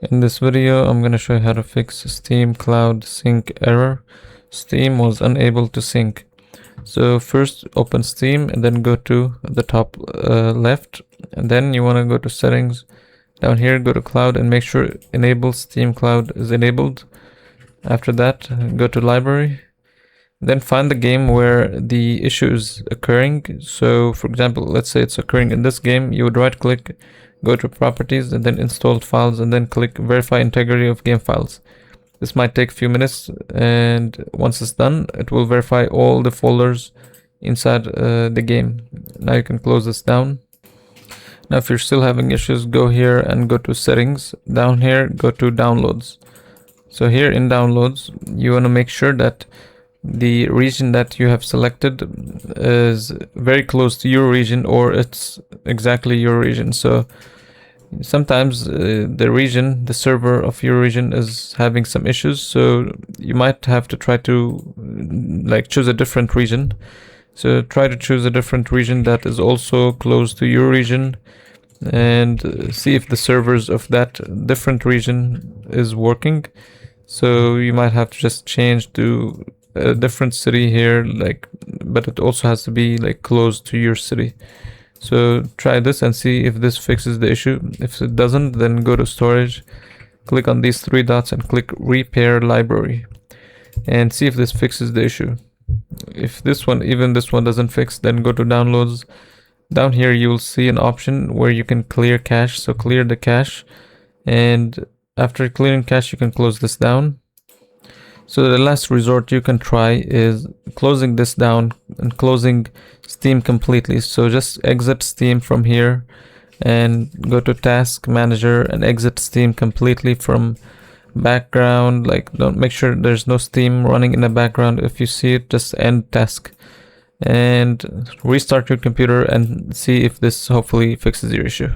In this video, I'm going to show you how to fix Steam Cloud Sync error. Steam was unable to sync. So first open Steam and then go to the top left, and then you want to go to settings. Down here, go to cloud and make sure enable Steam Cloud is enabled. After that, go to library. Then find the game where the issue is occurring. So for example, let's say it's occurring in this game. You would right click, go to properties and then installed files, and then click verify integrity of game files. This might take a few minutes, and once it's done, it will verify all the folders inside the game. Now you can close this down. Now if you're still having issues, go here and go to settings. Down here, go to downloads. So here in downloads, you want to make sure that the region that you have selected is very close to your region, or it's exactly your region. So sometimes the server of your region is having some issues, so you might have to try to choose a different region. So try to choose a different region that is also close to your region, and see if the servers of that different region is working. So you might have to just change to a different city here, but it also has to be close to your city. So try this and see if this fixes the issue. If it doesn't, then go to storage, click on these three dots and click repair library, and see if this fixes the issue. If even this one doesn't fix, then go to downloads. Down here you will see an option where you can clear cache. So clear the cache, and after clearing cache you can close this down. So the last resort you can try is closing this down and closing Steam completely. So just exit Steam from here and go to Task Manager and exit Steam completely from background. Don't make sure there's no Steam running in the background. If you see it, just end task and restart your computer and see if this hopefully fixes your issue.